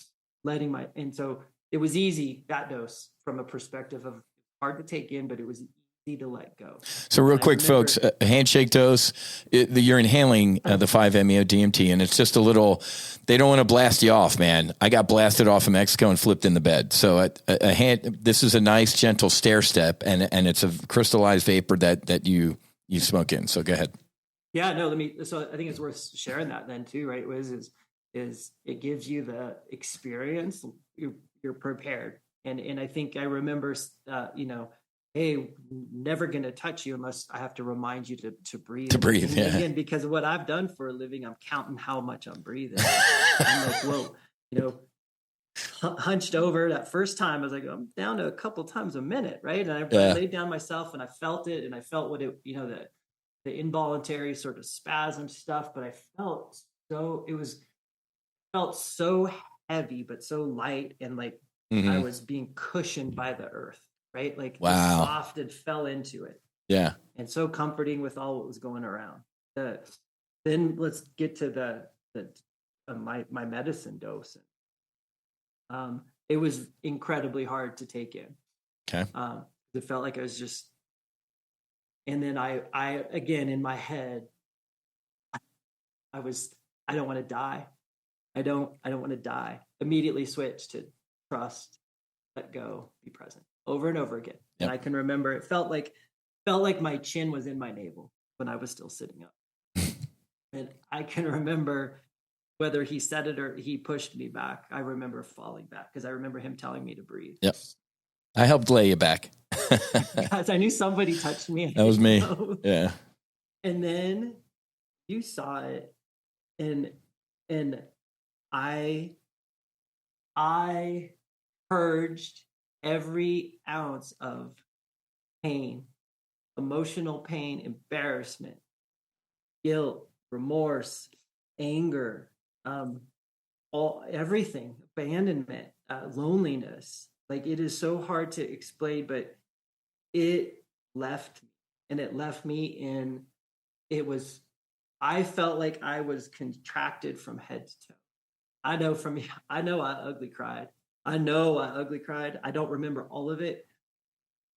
and so it was easy, that dose, from a perspective of hard to take in, but it was easy to let go. So real quick, folks, a handshake dose, you're inhaling the 5-MeO DMT, and it's just a little, they don't want to blast you off, man. I got blasted off in Mexico and flipped in the bed. So this is a nice, gentle stair step, and it's a crystallized vapor that you smoke in. So go ahead. Yeah, no, so I think it's worth sharing that then too, right? Whiz is it gives you the experience, you're prepared. And I think I remember, hey, never going to touch you unless I have to remind you to breathe. To breathe, and yeah. Again, because of what I've done for a living, I'm counting how much I'm breathing. I'm like, whoa, hunched over that first time. I was like, I'm down to a couple times a minute, right? And I laid down myself and I felt it, and I felt what it, the involuntary sort of spasm stuff. But I felt so heavy, but so light, and like I was being cushioned by the earth. Right? Like, wow. Softed, fell into it. Yeah. And so comforting with all what was going around. Then let's get to my medicine dose. It was incredibly hard to take in. Okay. It felt like I was just, and then I again, in my head, I don't want to die. I don't want to die. Immediately switched to trust, let go, be present. Over and over again. Yep. And I can remember it felt like my chin was in my navel when I was still sitting up. And I can remember whether he said it or he pushed me back. I remember falling back because I remember him telling me to breathe. Yep. I helped lay you back. Because I knew somebody touched me. That was me. Yeah. And then you saw it, and I purged every ounce of pain, emotional pain, embarrassment, guilt, remorse, anger, everything, abandonment, loneliness. Like, it is so hard to explain, but it left me. And it left me I felt like I was contracted from head to toe. I know I ugly cried. I don't remember all of it,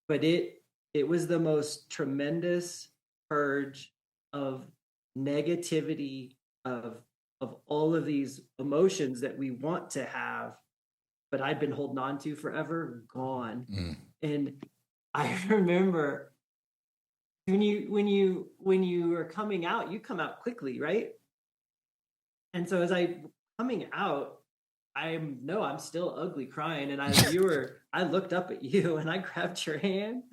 but it was the most tremendous purge of negativity, of all of these emotions that we want to have, but I'd been holding on to forever, gone. And I remember when you are coming out, you come out quickly, right? And so as I coming out, I'm still ugly crying. And I looked up at you and I grabbed your hand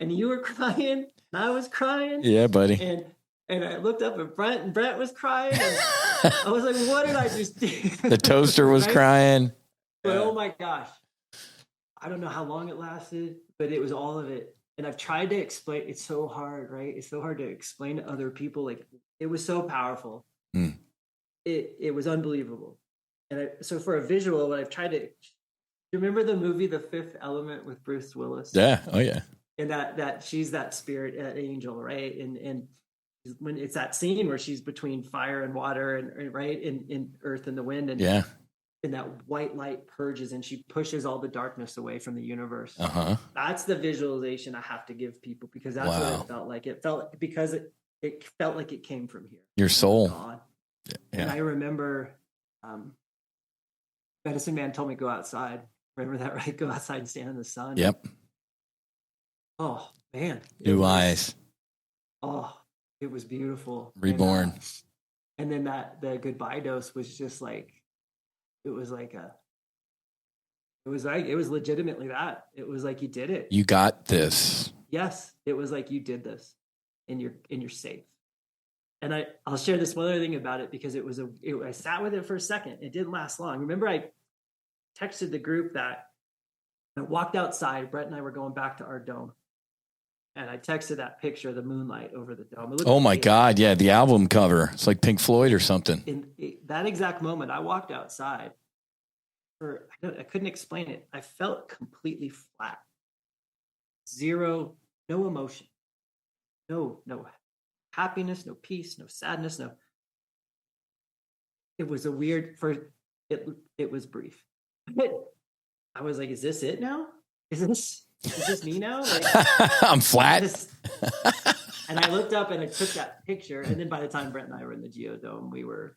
and you were crying and I was crying. Yeah, buddy. And I looked up at Brent and Brent was crying. And I was like, what did I just do? The toaster was right? crying. But oh my gosh. I don't know how long it lasted, but it was all of it. And I've tried to explain, it's so hard, right? It's so hard to explain to other people. Like, it was so powerful. It was unbelievable. And so for a visual, what I've tried to, you remember the movie The Fifth Element with Bruce Willis? Yeah. Oh yeah. And that she's that spirit, that angel, right? And when it's that scene where she's between fire and water and right in earth and the wind, and yeah, and that white light purges and she pushes all the darkness away from the universe. That's the visualization I have to give people, because that's what it felt like. It felt, because it felt like it came from here. Your soul. Yeah. And I remember medicine man told me go outside. Remember that, right? Go outside and stand in the sun. Yep. Oh man. New eyes. Oh, it was beautiful. Reborn. And then the goodbye dose was just like, it was legitimately that. It was like, you did it. You got this. Yes. It was like, you did this and you're safe. And I'll share this one other thing about it, because I sat with it for a second. It didn't last long. Remember, I texted the group that I walked outside. Brett and I were going back to our dome. And I texted that picture of the moonlight over the dome. Oh my God. Yeah. The album cover. It's like Pink Floyd or something. In that exact moment, I walked outside. I couldn't explain it. I felt completely flat. Zero, no emotion. No happiness, no peace, no sadness, no. It was it was brief. I was like, is this it now? Is this me now? Like, I'm flat. And I looked up and I took that picture. And then by the time Brent and I were in the Geodome, we were,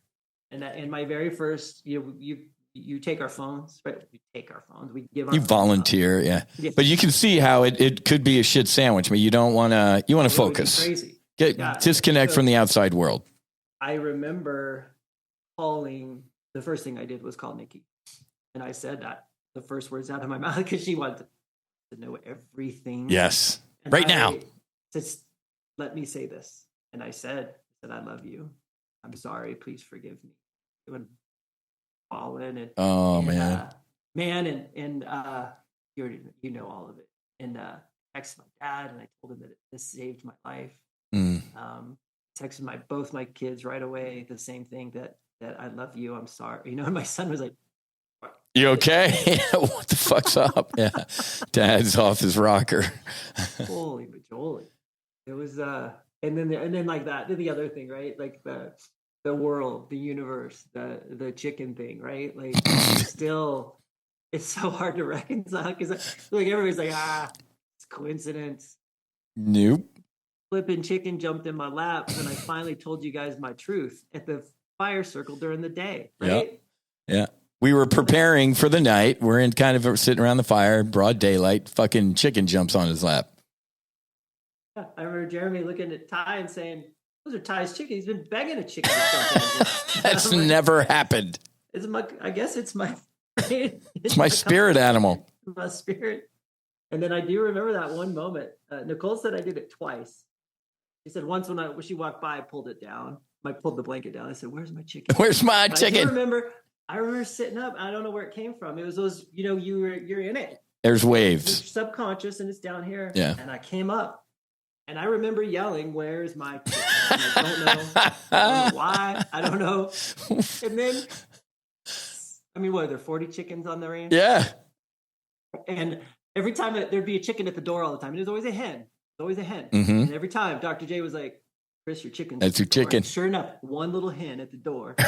and my very first, you take our phones, right? We take our phones. We give our you volunteer, yeah. But you can see how it could be a shit sandwich. But you don't want to. You want to focus. Crazy. Disconnect from the outside world. I remember calling. The first thing I did was call Nikki, and I said that the first words out of my mouth, because she wanted to know everything. Yes, and right now. Just let me say this, and I said I love you. I'm sorry. Please forgive me. It would fall in and you know all of it. And I texted my dad and I told him that this saved my life. Texted both my kids right away the same thing, that I love you. I'm sorry. And my son was like, "You okay? What the fuck's up?" Yeah, Dad's off his rocker. Holy majoli! It was and then like that. Then the other thing, right? Like the world, the universe, the chicken thing, right? Like still, it's so hard to reconcile, because like everybody's like, it's coincidence. Nope. Flipping chicken jumped in my lap, and I finally told you guys my truth at the fire circle during the day, right? Yep. Yeah. We were preparing for the night. We're in kind of sitting around the fire, broad daylight. Fucking chicken jumps on his lap. I remember Jeremy looking at Ty and saying, "Those are Ty's chicken. He's been begging a chicken to jump in his lap." That's never happened. I guess it's my it's my spirit animal. My spirit. And then I do remember that one moment. Nicole said I did it twice. She said once when she walked by, I pulled it down. I pulled the blanket down. I said, "Where's my chicken? Where's my chicken?" I remember sitting up. I don't know where it came from. It was those, you're in it. There's waves. It's subconscious, and it's down here. Yeah. And I came up, and I remember yelling, "Where's my chicken?" And I don't know why. I don't know. And then, what are there, 40 chickens on the ranch? Yeah. And every time there'd be a chicken at the door all the time. And there's always a hen. always a hen. Mm-hmm. And every time Dr. J was like, Chris, your chicken. That's your chicken. Sure enough, one little hen at the door. and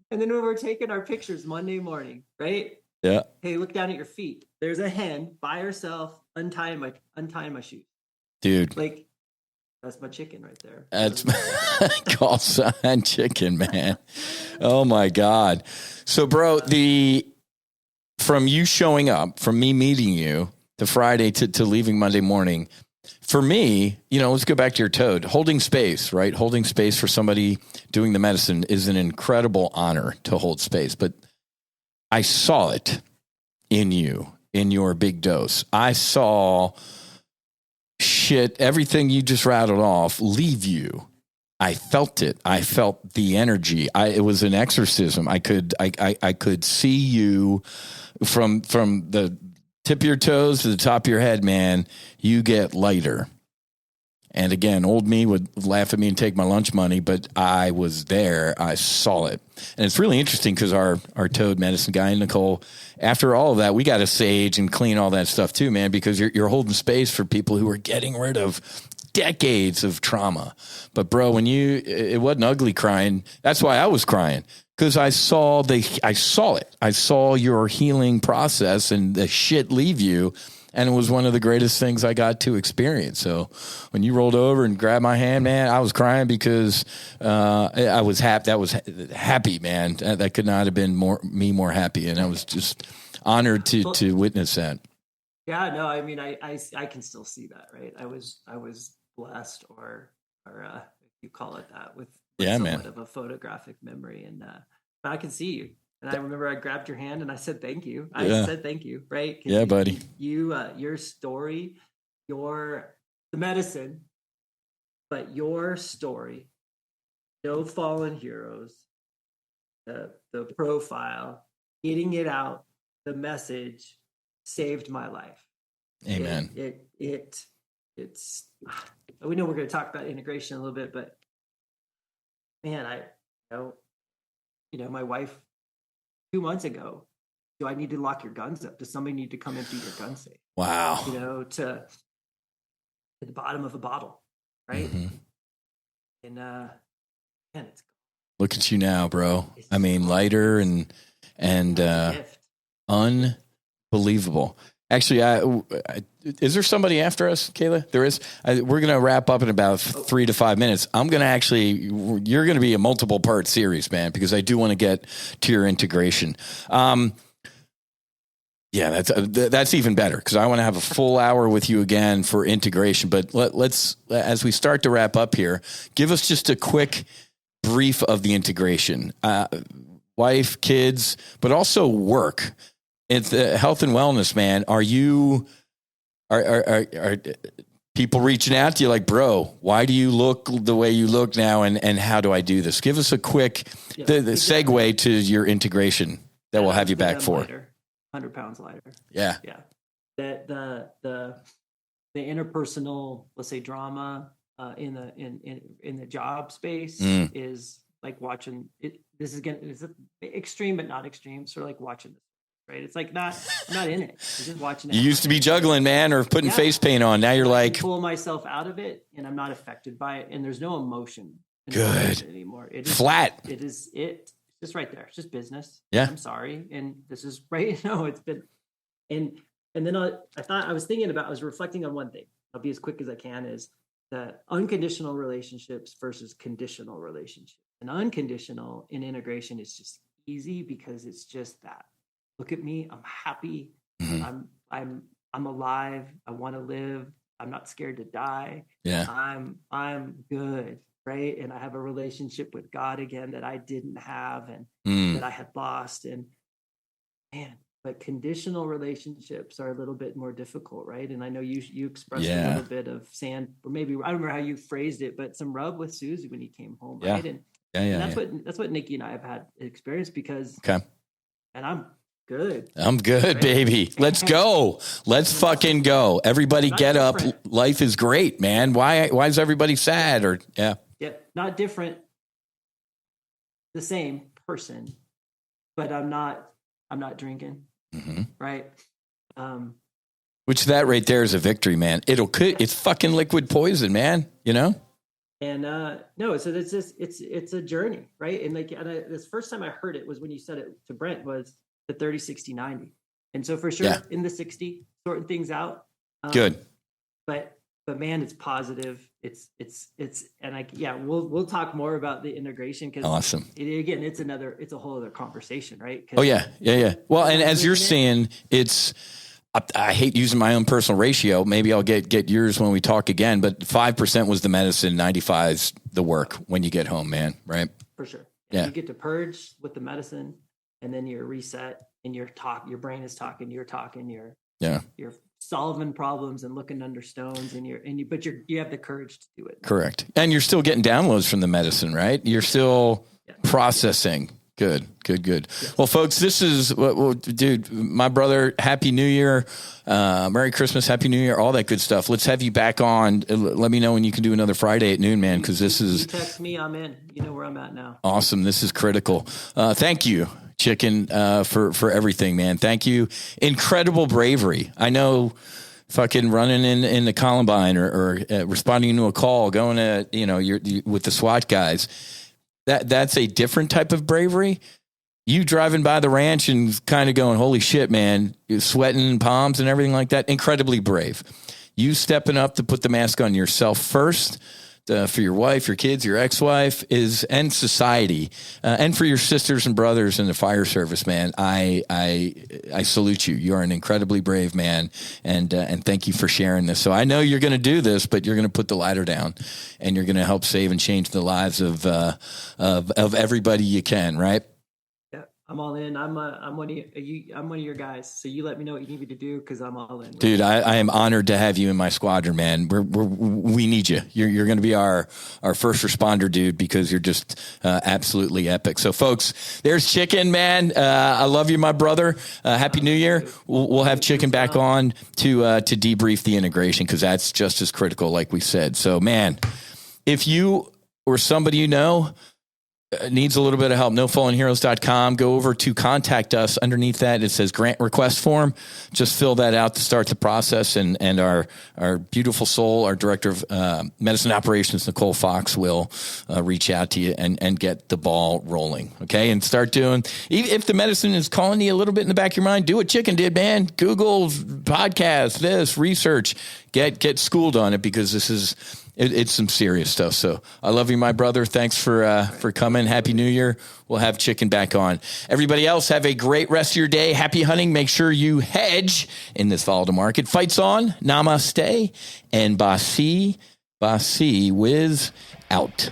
then when we're taking our pictures Monday morning, right? Yeah. Hey, look down at your feet. There's a hen by herself untying my shoes. Dude. Like, that's my chicken right there. That's call sign chicken, man. Oh my God. So bro, from you showing up, from me meeting you to Friday to leaving Monday morning, for me, let's go back to your toad. Holding space, right? Holding space for somebody doing the medicine is an incredible honor to hold space. But I saw it in you, in your big dose. I saw everything you just rattled off leave you. I felt it. I felt the energy. It was an exorcism. I could see you from the tip of your toes to the top of your head, man. You get lighter. And again, old me would laugh at me and take my lunch money, but I was there. I saw it. And it's really interesting because our toad medicine guy, Nicole, after all of that, we got to sage and clean all that stuff too, man, because you're holding space for people who are getting rid of decades of trauma. But bro, it wasn't ugly crying. That's why I was crying, because I saw it. I saw your healing process and the shit leave you. And it was one of the greatest things I got to experience. So when you rolled over and grabbed my hand, man, I was crying because I was happy. That was happy, man. That could not have been more happy. And I was just honored to witness that. Yeah, no, I mean, I can still see that, right? I was blessed, or if you call it that, with somewhat of a photographic memory, and but I can see you. And I remember I grabbed your hand and I said, thank you. I said, thank you. Right. Yeah, buddy. Your story, the medicine, but your story, no fallen heroes, the profile, getting it out, the message saved my life. Amen. It's, we know we're going to talk about integration a little bit, but man, my wife, 2 months ago, do I need to lock your guns up? Does somebody need to come empty your gun safe? Wow. To the bottom of a bottle, right? Mm-hmm. And man, it's look at you now, bro. I mean, lighter and unbelievable. Actually, is there somebody after us, Kayla? There is. We're going to wrap up in about 3 to 5 minutes. You're going to be a multiple part series, man, because I do want to get to your integration. Yeah, that's even better, because I want to have a full hour with you again for integration. But let's, as we start to wrap up here, give us just a quick brief of the integration. Wife, kids, but also work. It's health and wellness, man. Are people reaching out to you like, bro, why do you look the way you look now? And how do I do this? Give us a quick the segue to your integration that we'll have you back for. 100 pounds lighter. Yeah. Yeah. That the interpersonal, let's say, drama in the job space is like watching it. This is extreme, but not extreme. Sort of like watching this. Right? It's like I'm not in it. I'm just watching it. You used to be juggling, man, or putting face paint on. Now you're like, pull myself out of it, and I'm not affected by it, and there's no emotion anymore. It is flat. It's just right there. It's just business. Yeah. I'm sorry, and this is right. No, it's been, and then I was reflecting on one thing. I'll be as quick as I can. Is the unconditional relationships versus conditional relationships. And unconditional in integration is just easy because it's just that. Look at me. I'm happy. Mm-hmm. I'm alive. I want to live. I'm not scared to die. Yeah. I'm good. Right. And I have a relationship with God again that I didn't have and that I had lost. And man, but conditional relationships are a little bit more difficult. Right. And I know you expressed a little bit of sand, or maybe, I don't remember how you phrased it, but some rub with Susie when he came home. Right. And, that's what Nikki and I have had experience because, and I'm good, right? Baby. Let's go. Let's fucking go. Everybody get up. Life is great, man. Why is everybody sad? Or not different. The same person, but I'm not drinking. Mm-hmm. Right. Which that right there is a victory, man. It's fucking liquid poison, man. You know? And no, so it's just it's a journey, right? And this first time I heard it was when you said it to Brent, was the 30, 60, 90. And so for sure in the 60, sorting things out. Good. But man, it's positive. It's we'll talk more about the integration, because awesome. It's a whole other conversation, right? Oh yeah. Well, and as you're saying, I hate using my own personal ratio. Maybe I'll get yours when we talk again, but 5% was the medicine, 95's the work when you get home, man. Right. For sure. And you get to purge with the medicine, and then you're reset, and your brain is talking, you're solving problems and looking under stones, but you have the courage to do it. Correct. And you're still getting downloads from the medicine, right? You're still processing. Good. Yes. Well, folks, this is dude, my brother, Happy New Year, Merry Christmas, Happy New Year, all that good stuff. Let's have you back on. Let me know when you can do another Friday at noon, man, because this is... You text me, I'm in. You know where I'm at now. Awesome. This is critical. Thank you, Chicken, for everything, man. Thank you. Incredible bravery. I know fucking running in the Columbine or responding to a call, going to, you're with the SWAT guys. That's a different type of bravery. You driving by the ranch and kind of going, holy shit, man, you're sweating palms and everything like that. Incredibly brave. You stepping up to put the mask on yourself first, for your wife, your kids, your ex-wife, and society, and for your sisters and brothers in the fire service, man. I salute you. You are an incredibly brave man, and thank you for sharing this. So I know you're going to do this, but you're going to put the ladder down, and you're going to help save and change the lives of everybody you can, right? I'm all in. I'm one of your guys. So you let me know what you need me to do, because I'm all in. Dude, I am honored to have you in my squadron, man. We need you. You're going to be our first responder, dude, because you're just absolutely epic. So, folks, there's Chicken, man. I love you, my brother. Happy New Year. We'll have Chicken back on to debrief the integration, because that's just as critical, like we said. So, man, if you or somebody you know needs a little bit of help, nofallenheroes.com. Go over to contact us. Underneath that, it says grant request form. Just fill that out to start the process. And our beautiful soul, our director of medicine operations, Nicole Fox, will reach out to you and get the ball rolling. Okay. And start doing, if the medicine is calling you a little bit in the back of your mind, do what Chicken did, man. Google podcasts, this research, get schooled on it, because this is, it's some serious stuff. So I love you, my brother. Thanks for coming. Happy New Year. We'll have Chicken back on. Everybody else, have a great rest of your day. Happy hunting. Make sure you hedge in this volatile market. Fights on. Namaste. And Basi, Whiz out.